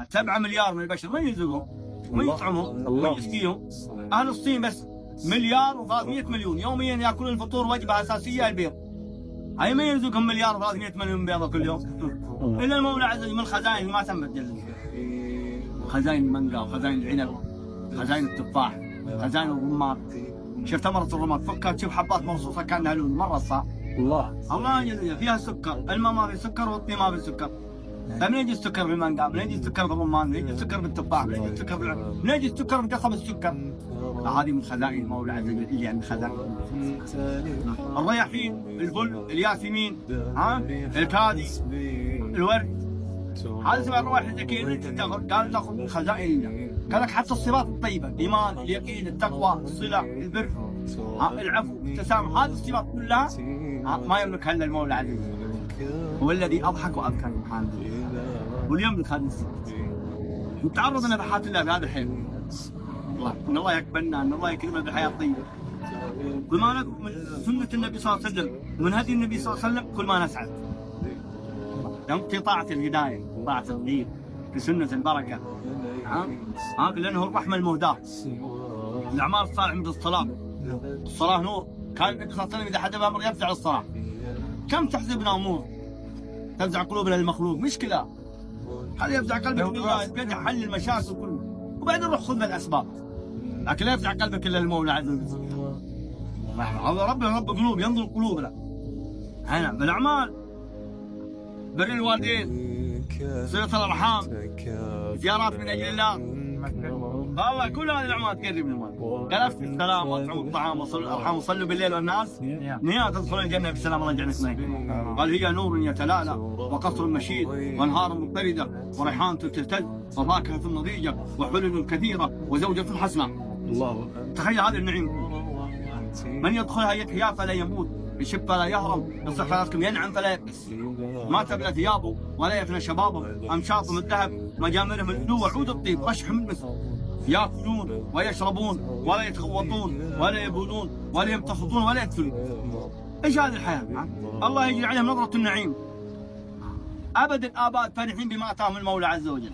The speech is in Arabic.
7 مليار من البشر من يرزقهم؟ من يطعمهم؟ من يسقيهم؟ اهل الصين بس 1,300,000,000 يوميا ياكلون الفطور وجبه اساسيه البيض. هاي من يرزقهم 1,300,000,000 بيضه كل يوم؟ الا المولى عز وجل من خزائن ما تنبت، خزائن المانجا وخزائن العنب، خزائن التفاح، خزائن الرمان. شفت ثمرة الرمان تفكها تشوف حبات مرصوصة كأنها لون مرة صح. الله يجزيها فيها سكر، الماء ما في سكر والطين ما في سكر. طيب منين يجي السكر في المانجا؟ منين يجي السكر في الرمان؟ منين يجي السكر في التفاح؟ منين يجي السكر منين يجي السكر في قصب السكر؟ هذه من خزائن المولى عز وجل اللي عند خزائن. الرياحين، الفل، الياسمين، الكادي، الورد. هذا اسمها الروائح الزكية اللي قال تاخذ من خزائن الله. كذلك حتى الصفات الطيبة، الإيمان، اليقين، التقوى، الصلة، البر، العفو، التسامح، هذه الصفات كلها ما يملكها إلا المولى عز وجل. هو الذي أضحك وأبكى سبحانه واليملك هذه الصفات. نتعرض لنفحات الله بهذا الحين. إن الله يقبلنا، إن الله يكرمنا بالحياة الطيبة. كل ما نكون من سنة النبي صلى الله عليه وسلم ومن هدي النبي صلى الله عليه وسلم كل ما نسعد. في طاعة الهداية، طاعة الدين، في سنة البركة. لأنه الرحمة المهداة. الأعمال الصالحة مثل الصلاة. الصلاة نور. كان النبي صلى الله عليه وسلم إذا حدث أمر يفزع الصلاة. كم تحسبنا أمور تفزع قلوبنا للمخلوق، مشكلة. هل يفزع قلبك لله يدع حل المشاكل كلها، وبعدين روح خذ بالأسباب. لكن لا يفزع قلبك إلا المولى عز وجل. هذا ربنا رب قلوب ينظر قلوبنا. هنا بالأعمال، بر الوالدين، صلة الأرحام، زيارات من أجل الله. والله كل هذه الأعمال تقرب من الله. قال أفشوا السلام واطعموا الطعام وصلوا الأرحام وصلوا بالليل والناس نيات تدخلون الجنة بالسلام الله يجعلنا اثنين. قال هي نور يتلالى وقصر مشيد وأنهار مضطردة وريحان تلتل وفاكهة نضيجة وحلل كثيرة وزوجة حسنة. الله تخيل هذا النعيم. من يدخلها يحيا فلا يموت، يشب فلا يهرم، يصح فلاتكم ينعم فلا يبس. ما تبلى ثيابه ولا يفنى شبابه، أمشاط من ذهب، مجامره من لؤلؤ وعود الطيب، رشح من مسك. ياكلون ويشربون ولا يتغوطون ولا يبولون ولا يمتخطون ولا يقتلون. ايش هذه الحياة؟ الله يجري عليهم نظرة النعيم. أبد الآباء فرحين بما أتاهم المولى عز وجل.